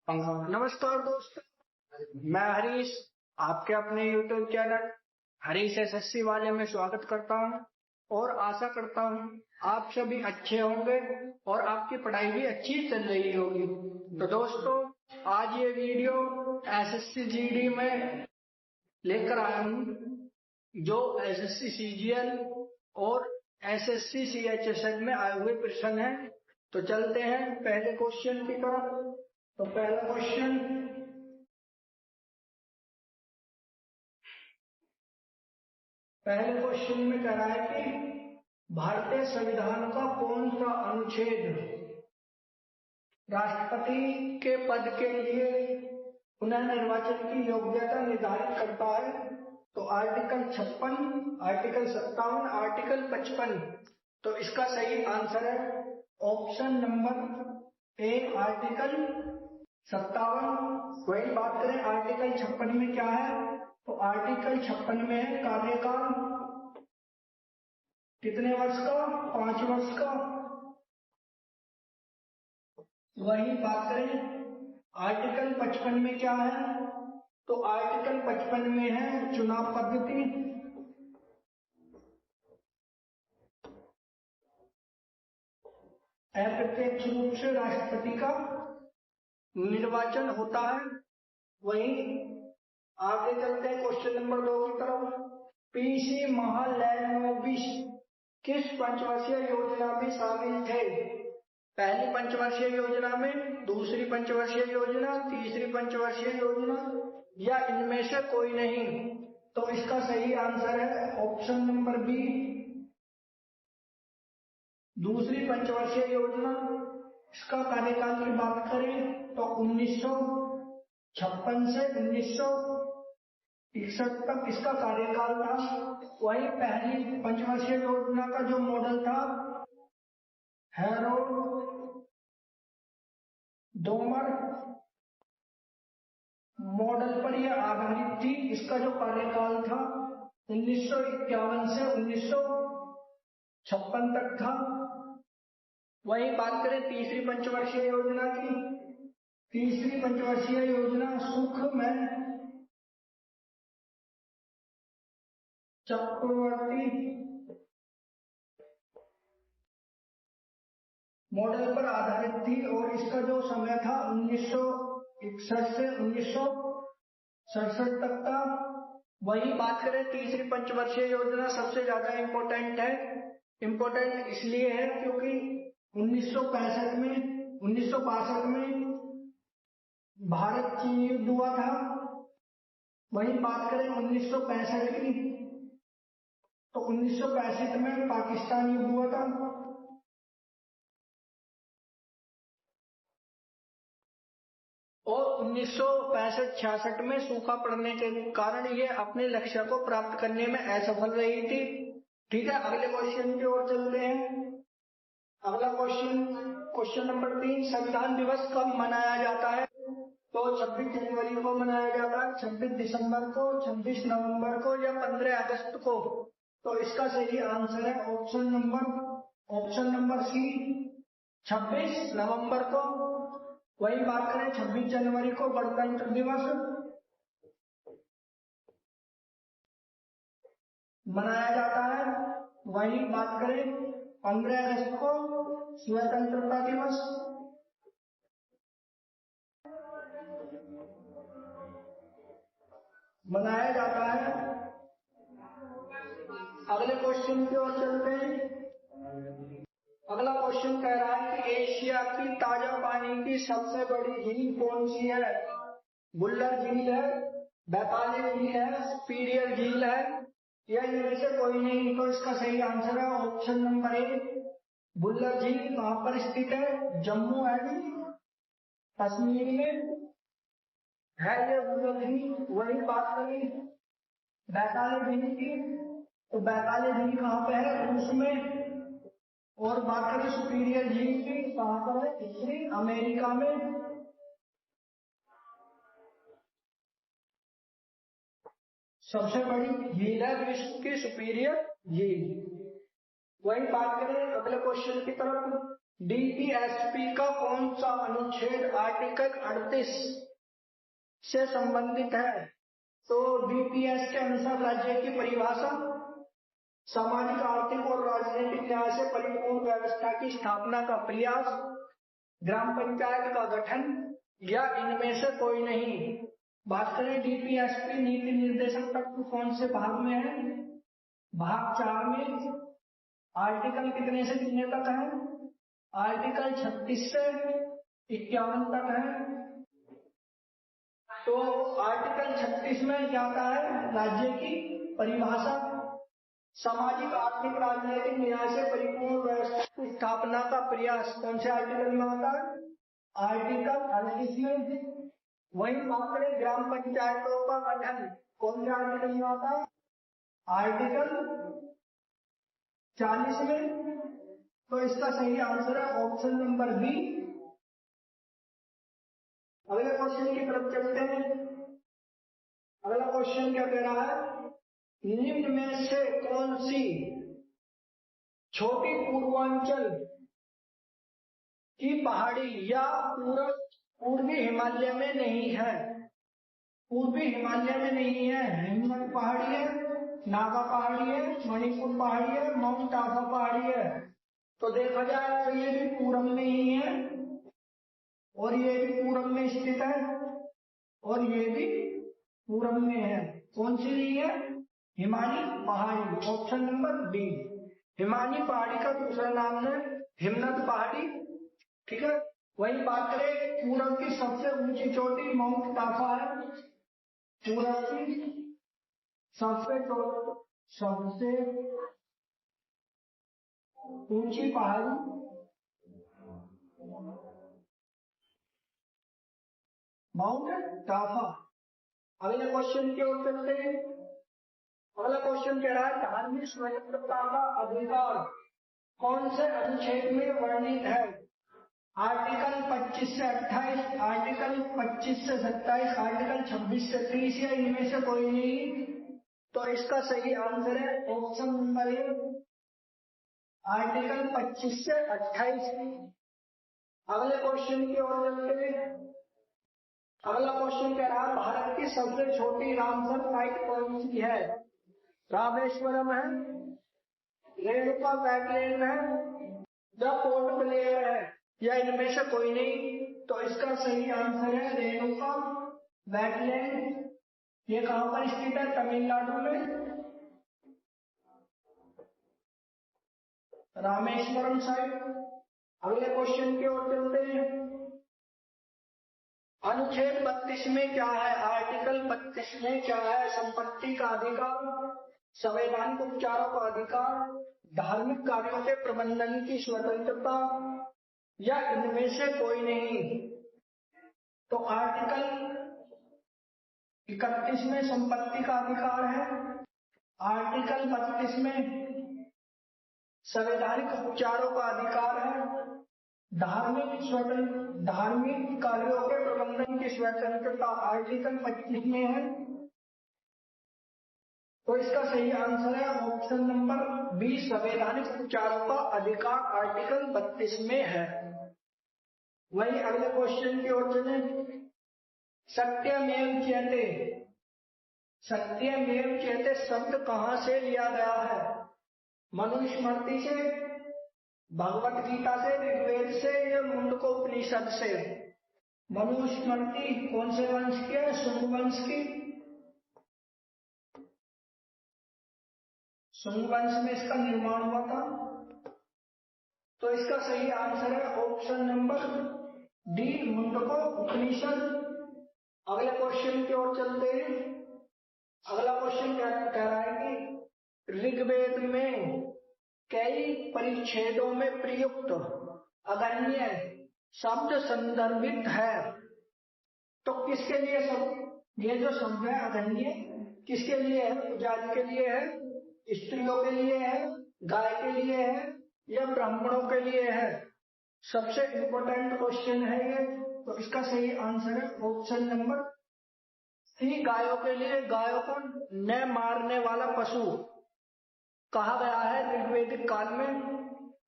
नमस्कार दोस्तों, मैं हरीश आपके अपने YouTube चैनल हरीश एसएससी वाले में स्वागत करता हूं और आशा करता हूं आप सभी अच्छे होंगे और आपकी पढ़ाई भी अच्छी चल रही होगी। तो दोस्तों, आज ये वीडियो एसएससी जीडी में लेकर आया हूं जो एसएससी सीजीएल और एसएससी सीएचएसएल में आए हुए प्रश्न हैं। तो चलते हैं पहले क्वेश्चन की तरफ। तो पहला क्वेश्चन में कह रहा है कि भारतीय संविधान का कौन सा अनुच्छेद राष्ट्रपति के पद के लिए पुनर्निर्वाचन की योग्यता निर्धारित करता है? तो आर्टिकल 56, आर्टिकल 57, आर्टिकल 55। तो इसका सही आंसर है ऑप्शन नंबर ए, आर्टिकल 57। वही बात करें आर्टिकल 56 में क्या है, तो आर्टिकल 56 में है कार्यकाल कितने वर्ष का, 5 वर्ष का। वही बात करें आर्टिकल 55 में क्या है, तो आर्टिकल 55 में है चुनाव पद्धति। अप्रत्यक्ष रूप से राष्ट्रपति का निर्वाचन होता है। वही आगे चलते हैं क्वेश्चन नंबर 2 की तरफ। पीसी महालनोबिस किस पंचवर्षीय योजना में शामिल थे? पहली पंचवर्षीय योजना में, दूसरी पंचवर्षीय योजना, तीसरी पंचवर्षीय योजना या इनमें से कोई नहीं? तो इसका सही आंसर है ऑप्शन नंबर बी, दूसरी पंचवर्षीय योजना। इसका कार्यकाल की बात करें तो 1956 से 1961 तक इसका कार्यकाल था। वही पहली पंचवर्षीय योजना का जो मॉडल था हैरोल्ड डोमर मॉडल पर यह आधारित थी। इसका जो कार्यकाल था 1951 से 1956 तक था। वही बात करें तीसरी पंचवर्षीय योजना की, तीसरी पंचवर्षीय योजना सुख में चक्रवर्ती मॉडल पर आधारित थी और इसका जो समय था 1961 से 1967 तक था। वही बात करें तीसरी पंचवर्षीय योजना सबसे ज्यादा इम्पोर्टेंट है। इम्पोर्टेंट इसलिए है क्योंकि 1962 में भारत चीन युद्ध हुआ था। वही बात करें 1965 की, तो 1965 में पाकिस्तान युद्ध हुआ था। और 1965-66 में सूखा पड़ने के कारण ये अपने लक्ष्य को प्राप्त करने में असफल रही थी। ठीक है, अगले क्वेश्चन की ओर चलते हैं। अगला क्वेश्चन नंबर 3, संविधान दिवस कब मनाया जाता है? तो 26 जनवरी को मनाया जाता है, 26 दिसंबर को, 26 नवंबर को या 15 अगस्त को? तो इसका सही आंसर है ऑप्शन नंबर सी, 26 नवंबर को। वही बात करें 26 जनवरी को गणतंत्र दिवस मनाया जाता है। वही बात करें 15 अगस्त को स्वतंत्रता दिवस। मनाया जाता है। अगले क्वेश्चन की ओर चलते हैं। अगला क्वेश्चन कह रहा है कि एशिया की ताजा पानी की सबसे बड़ी झील कौन सी है? बुल्लर झील है, बैताली झील है, सुपीरियर झील है या इनमें से कोई नहीं? तो इसका सही आंसर है ऑप्शन नंबर ए, बुल्लर झील। कहां पर स्थित है? जम्मू एंड कश्मीर में है ये बुल्लर झील। वही बात करें बैताली झील की, तो बैताली झील कहां पे है? रूस में। और बात करें सुपीरियर झील की, कहां पर है? उत्तरी अमेरिका में। सबसे बड़ी झील है विश्व की सुपीरियर झील। वही बात करें अगले क्वेश्चन की तरफ। डीपीएसपी का कौन सा अनुच्छेद आर्टिकल 38 से संबंधित है? तो डीपीएस के अनुसार राज्य की परिभाषा सामाजिक, आर्थिक और राजनीतिक न्याय से परिपूर्ण व्यवस्था की स्थापना का प्रयास, ग्राम पंचायत का गठन या इनमें से कोई नहीं। बात करें डीपीएसपी नीति निर्देशक तत्व कौन से भाग में है? भाग 4 में। आर्टिकल कितने से कितने तक है? आर्टिकल 36 से 51 तक है। तो आर्टिकल 36 में जाता है राज्य की परिभाषा, सामाजिक, आर्थिक, राजनीतिक न्याय से परिपूर्ण व्यवस्था की स्थापना का प्रयास। कौन से आर्टिकल में होता है? आर्टिकल 38 में। वही बात करें ग्राम पंचायतों का गठन, कौन से आर्टिकल में आता है? आर्टिकल 40 में। तो इसका सही आंसर है ऑप्शन नंबर बी। अगले क्वेश्चन की तरफ चलते हैं। अगला क्वेश्चन क्या कह रहा है? निम्न में से कौन सी छोटी पूर्वांचल की पहाड़ी या पूर्वी हिमालय में नहीं है? पूर्वी हिमालय में नहीं है। हिमवत पहाड़ी है, नागा पहाड़ी है, मणिपुर पहाड़ी है, माउंट आबू पहाड़ी है। तो देखा जाए तो ये भी पूरब में ही है और ये भी पूरब में स्थित है और ये भी पूरब में है। कौन सी नहीं है? हिमानी पहाड़ी, ऑप्शन नंबर बी। हिमानी पहाड़ी का दूसरा नाम है हिमनद पहाड़ी। ठीक है। वही बात करें पूरब की सबसे ऊंची चोटी माउंट टाफा है। पूरब की सबसे ऊंची पहाड़ी माउंट टाफा। अगले क्वेश्चन की ओर चलते हैं। अगला क्वेश्चन कह रहा है धार्मिक स्वतंत्रता का अधिकार कौन से अनुच्छेद में वर्णित है? आर्टिकल 25 से 28, आर्टिकल 25 से 27, आर्टिकल 26 से 30 या इनमें से कोई नहीं। तो इसका सही आंसर है ऑप्शन नंबर ए, आर्टिकल 25 से 28। अगले क्वेश्चन की ओर चलते हैं। अगला क्वेश्चन कह रहा है भारत की सबसे छोटी रामसर साइट कौन सी है? रामेश्वरम है, रेणुका वेटलैंड है या पोर्ट ब्लेयर है या इनमें से कोई नहीं। तो इसका सही आंसर है रेणुका वेटलैंड। ये कहां पर स्थित है? तमिलनाडु में, रामेश्वरम साइट। अगले क्वेश्चन की ओर चलते हैं। अनुच्छेद 32 में क्या है? आर्टिकल 32 में क्या है? संपत्ति का अधिकार, संवैधानिक उपचारों का अधिकार, धार्मिक कार्यों के प्रबंधन की स्वतंत्रता या इनमें से कोई नहीं। तो आर्टिकल 31 में संपत्ति का अधिकार है, आर्टिकल 32 में संवैधानिक उपचारों का अधिकार है, धार्मिक कार्यों के प्रबंधन की स्वतंत्रता आर्टिकल 25 में है। तो इसका सही आंसर है ऑप्शन नंबर बी, संवैधानिक उपचारों का अधिकार आर्टिकल 32 में है। वही अगले क्वेश्चन की ओर चले। सत्यमेव जयते, सत्यमेव जयते शब्द कहां से लिया गया है? मनुस्मृति से, भगवत गीता से, ऋग्वेद से या मुंडको उपनिषद से? मनुस्मृति कौन से वंश की है? शुंग वंश की। शुंग वंश में इसका निर्माण हुआ था। तो इसका सही आंसर है ऑप्शन नंबर डी, मुंडको उपनिषद। अगले क्वेश्चन की ओर चलते हैं। अगला क्वेश्चन क्या कह रहा है कि ऋग्वेद में कई परिच्छेदों में प्रयुक्त अगण्य शब्द संदर्भित है। तो किसके लिए शब्द, ये जो शब्द है अगण्य किसके लिए है? पुजारी के लिए है, स्त्रियों के लिए है, गाय के लिए है या ब्राह्मणों के लिए है? सबसे इंपॉर्टेंट क्वेश्चन है ये। तो इसका सही आंसर है ऑप्शन नंबर सी, गायों के लिए। गायों को न मारने वाला पशु कहा गया है ऋग्वेदिक काल में।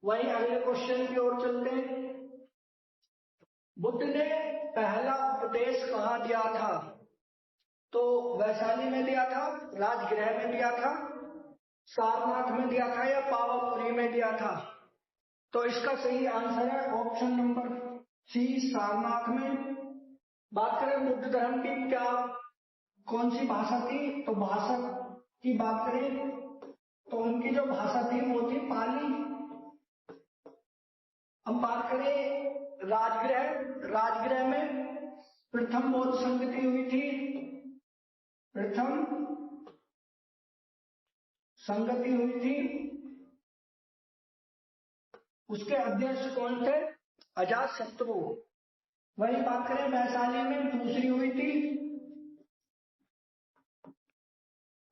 वहीं अगले क्वेश्चन की ओर चलते हैं। बुद्ध ने पहला उपदेश कहाँ दिया था? तो वैशाली में दिया था, राजगृह में दिया था, सारनाथ में दिया था या पावापुरी में दिया था? तो इसका सही आंसर है ऑप्शन नंबर सी, सारनाथ में। बात करें बुद्ध धर्म की क्या कौन सी भाषा थी, तो भाषा की बात करें तो उनकी जो भाषा थी वो थी पाली। अब बात करें राजगृह, राजगृह में प्रथम बौद्ध संगति हुई थी, प्रथम संगति हुई थी। उसके अध्यक्ष कौन थे? अजातशत्रु। वही बात करें वैशाली में दूसरी हुई थी,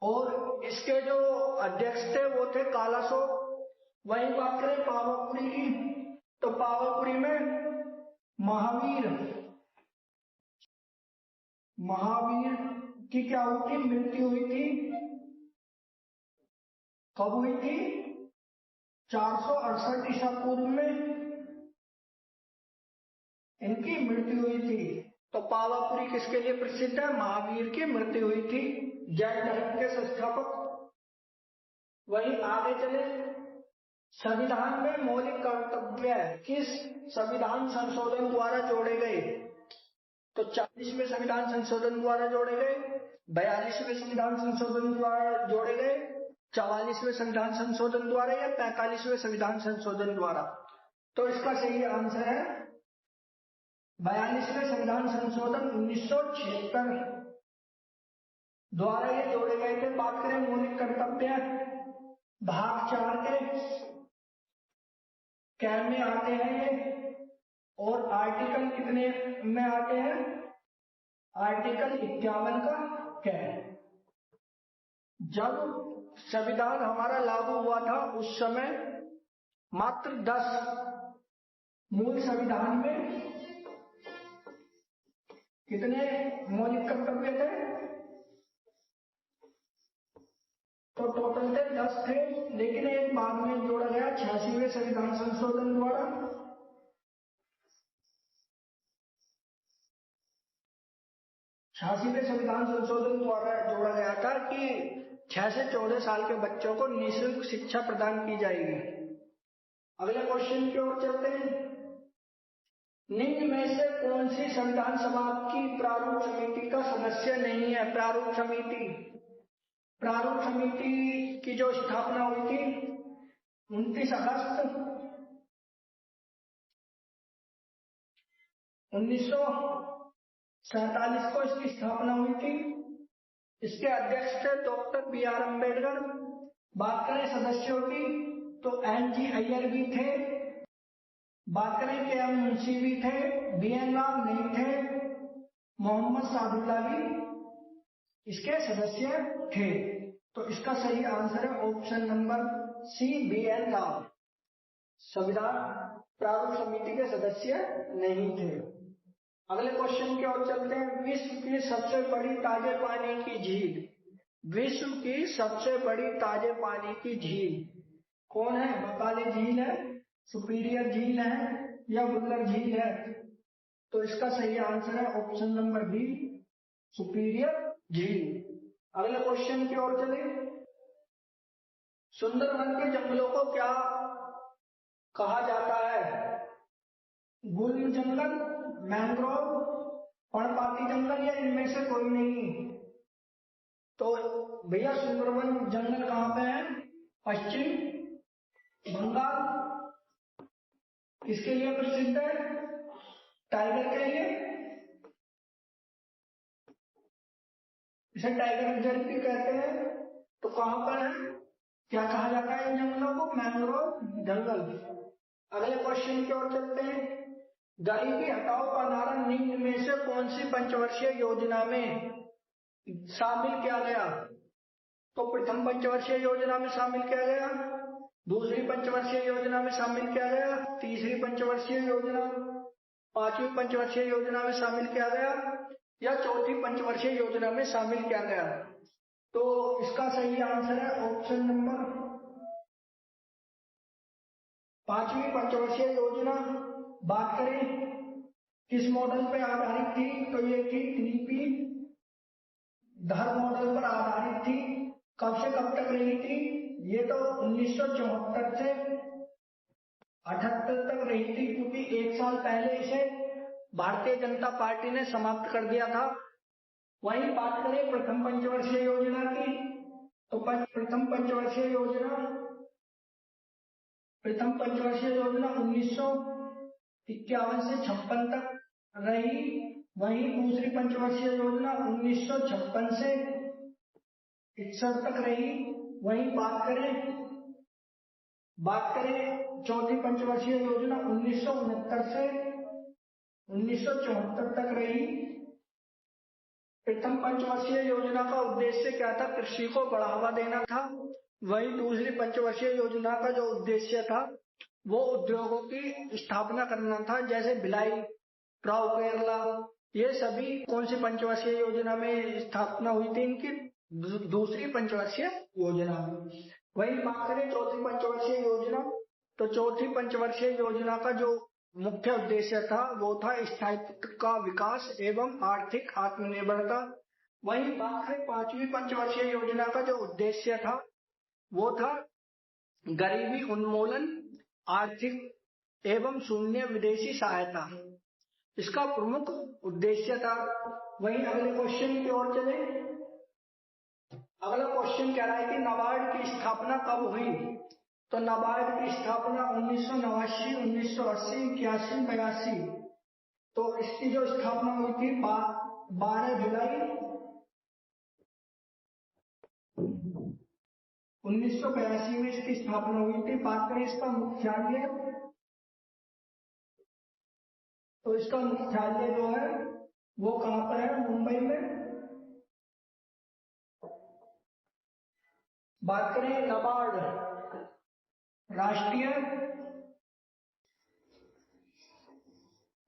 और इसके जो अध्यक्ष थे वो थे कालाशोक। वही बात करें पावापुरी की, तो पावापुरी में महावीर की क्या हुई थी? मृत्यु हुई थी। कब हुई थी? 468 ईसा पूर्व में इनकी मृत्यु हुई थी। तो पावापुरी किसके लिए प्रसिद्ध है? महावीर की मृत्यु हुई थी, जैन धर्म के संस्थापक। वही आगे चले, संविधान में मौलिक कर्तव्य किस संविधान संशोधन द्वारा जोड़े गए? तो 40वें संविधान संशोधन द्वारा जोड़े गए, 42वें संविधान संशोधन द्वारा जोड़े गए, 44वें संविधान संशोधन द्वारा या 45वें संविधान संशोधन द्वारा? तो इसका सही आंसर है 42वें संविधान संशोधन 1976 द्वारा ये जोड़े गए थे। बात करें मौलिक कर्तव्य भाग 4 के क्या में आते हैं ये, और आर्टिकल कितने में आते हैं? आर्टिकल 51 का क्या? जब संविधान हमारा लागू हुआ था उस समय मात्र 10 मूल संविधान में कितने मौलिक कर्तव्य थे? तो टोटल थे 10 थे, लेकिन एक बाद में जोड़ा गया 86वें संविधान संशोधन द्वारा। 86वें संविधान संशोधन द्वारा जोड़ा गया था कि 6 से 14 साल के बच्चों को निःशुल्क शिक्षा प्रदान की जाएगी। अगले क्वेश्चन की ओर चलते हैं। निम्न में से कौन सी संविधान सभा की प्रारूप समिति का सदस्य नहीं है? प्रारूप समिति की जो स्थापना हुई थी 29 अगस्त 1947 को इसकी स्थापना हुई थी। इसके अध्यक्ष थे डॉक्टर बी.आर. अम्बेडकर। बात करें सदस्यों की तो एन.जी. अय्यर भी थे, बात करें के.एम. मुंशी भी थे, बी.एन. राव नहीं थे, मोहम्मद सादुल्ला भी इसके सदस्य थे। तो इसका सही आंसर है option number C, B N. Rau संविधान प्रारूप समिति के सदस्य नहीं थे। अगले क्वेश्चन की ओर चलते हैं। विश्व की सबसे बड़ी ताजे पानी की झील, विश्व की सबसे बड़ी ताजे पानी की झील कौन है? बकाली झील है, सुपीरियर झील है या बुल्लर झील है? तो इसका सही आंसर है ऑप्शन नंबर बी, सुपीरियर झील। अगले क्वेश्चन की ओर चले। सुंदरवन के जंगलों को क्या कहा जाता है? गुल्म जंगल, मैंग्रोव, पर्णपाती जंगल या इनमें से कोई नहीं? तो भैया सुंदरवन जंगल कहां पे है? पश्चिम बंगाल। किसके लिए प्रसिद्ध है? टाइगर के लिए। इसे टाइगर रिजर्व भी कहते हैं। तो कहां पर है, क्या कहा जाता है इन जंगलों को? मैंग्रोव जंगल। अगले क्वेश्चन की ओर चलते हैं। गरीबी हटाओ का नारा निम्न में से कौन सी पंचवर्षीय योजना में शामिल किया गया? तो प्रथम पंचवर्षीय योजना में शामिल किया गया, दूसरी पंचवर्षीय योजना में शामिल किया गया, तीसरी पंचवर्षीय योजना, पांचवी पंचवर्षीय योजना में शामिल किया गया या चौथी पंचवर्षीय योजना में शामिल किया गया? तो इसका सही आंसर है ऑप्शन नंबर 5वीं पंचवर्षीय योजना बात करें किस मॉडल पर आधारित थी, तो ये थी 3P धर मॉडल पर आधारित थी। कब से कब तक रही थी, ये तो 1974 से 78 तक रही थी, क्योंकि 1 साल पहले इसे भारतीय जनता पार्टी ने समाप्त कर दिया था। वहीं बात करें प्रथम पंचवर्षीय योजना की, तो प्रथम पंचवर्षीय योजना 1951 से 56 तक रही। वहीं दूसरी पंचवर्षीय योजना 1956 से 61 तक रही। वहीं बात करें चौथी पंचवर्षीय योजना 1969 से 1974 तक रही। प्रथम पंचवर्षीय योजना का उद्देश्य क्या था, कृषि को बढ़ावा देना था। वहीं दूसरी पंचवर्षीय योजना का जो उद्देश्य था वो उद्योगों की स्थापना करना था, जैसे भिलाई, ट्राउ केरला, ये सभी कौन सी पंचवर्षीय योजना में स्थापना हुई थी, इनकी दूसरी पंचवर्षीय योजना में। वहीं बात करें चौथी पंचवर्षीय योजना, तो चौथी पंचवर्षीय योजना का जो मुख्य उद्देश्य था वो था स्थायित्व का विकास एवं आर्थिक आत्मनिर्भरता। वहीं बात करें 5वीं पंचवर्षीय योजना का जो उद्देश्य था वो था गरीबी उन्मूलन, आर्थिक एवं शून्य विदेशी सहायता, इसका प्रमुख उद्देश्य था। वहीं अगले क्वेश्चन की ओर चले। अगला क्वेश्चन कह रहा है कि नाबार्ड की स्थापना कब हुई, तो नाबार्ड की स्थापना 1989, 1980, 81, 82, तो इसकी जो स्थापना हुई थी 12 जुलाई 1982 में इसकी स्थापना हुई थी। बात करें इसका मुख्यालय, तो इसका मुख्यालय जो है वो कहां पर है, मुंबई में। बात करें नाबार्ड राष्ट्रीय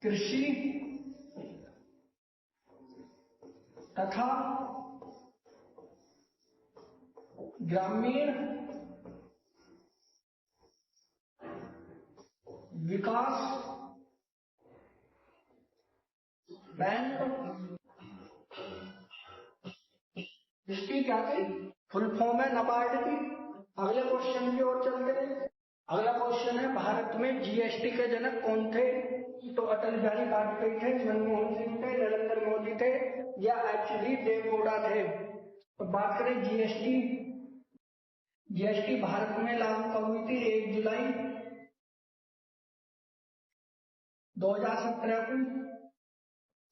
कृषि तथा ग्रामीण विकास बैंक, इसकी क्या थी फुल फॉर्म है नाबार्ड की। अगले क्वेश्चन की ओर चलते हैं। अगला क्वेश्चन है भारत में जीएसटी के जनक कौन थे, तो अटल बिहारी वाजपेयी थे, मनमोहन सिंह थे, नरेंद्र मोदी थे या एचडी देवगौड़ा थे। तो बात करें जीएसटी भारत में लागू कब हुई थी, 1 जुलाई 2017 को।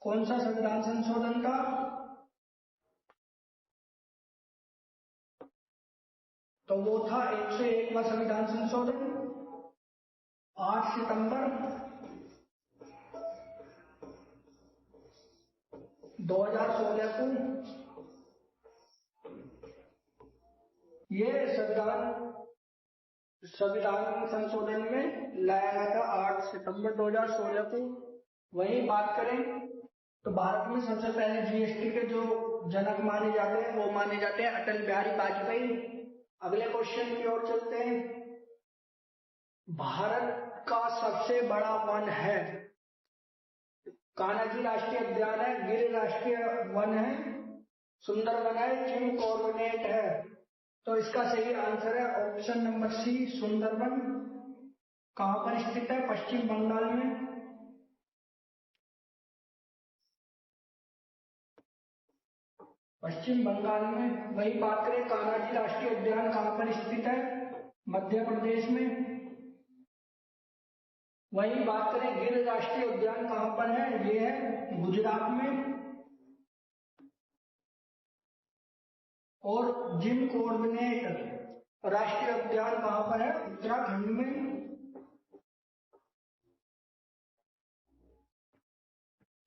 कौन सा संविधान संशोधन था, तो वो था 101वां संविधान संशोधन। 8 सितंबर 2016 को ये संविधान संशोधन में लाया गया था, 8 सितंबर 2016 को। वहीं बात करें तो भारत में सबसे पहले जीएसटी के जो जनक माने जाते हैं वो माने जाते हैं अटल बिहारी वाजपेयी। अगले क्वेश्चन की ओर चलते हैं। भारत का सबसे बड़ा वन है, कान्हा राष्ट्रीय उद्यान है, गिर राष्ट्रीय वन है, सुंदरवन है, जिम कॉर्बेट है। तो इसका सही आंसर है ऑप्शन नंबर सी, सुंदरवन। कहां पर स्थित है, पश्चिम बंगाल में। पश्चिम बंगाल में। वही बात करें कान्हा राष्ट्रीय उद्यान कहां पर स्थित है, मध्य प्रदेश में। वही बात करें गिर राष्ट्रीय उद्यान कहां पर है, ये है गुजरात में। और जिम कॉर्बेट राष्ट्रीय उद्यान कहां पर है, उत्तराखंड में।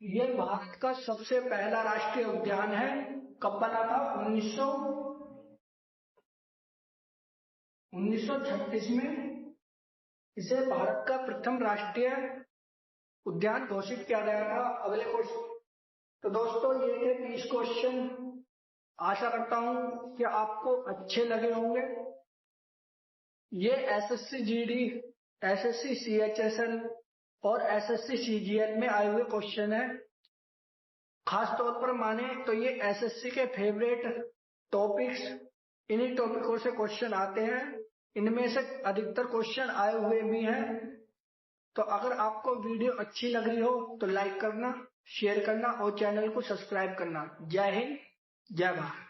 ये भारत का सबसे पहला राष्ट्रीय उद्यान है। कब बना था, 1936 में इसे भारत का प्रथम राष्ट्रीय उद्यान घोषित किया गया था। अगले क्वेश्चन, तो दोस्तों ये थे 20 क्वेश्चन। आशा करता हूं कि आपको अच्छे लगे होंगे। ये एसएससी जीडी एसएससी सीएचएसएल और एसएससी सीजीएल में आए हुए क्वेश्चन है। खास तौर पर माने तो ये एसएससी के फेवरेट टॉपिक्स, इन्हीं टॉपिकों से क्वेश्चन आते हैं। इनमें से अधिकतर क्वेश्चन आए हुए भी हैं। तो अगर आपको वीडियो अच्छी लग रही हो तो लाइक करना, शेयर करना और चैनल को सब्सक्राइब करना। जय हिंद, जय भारत।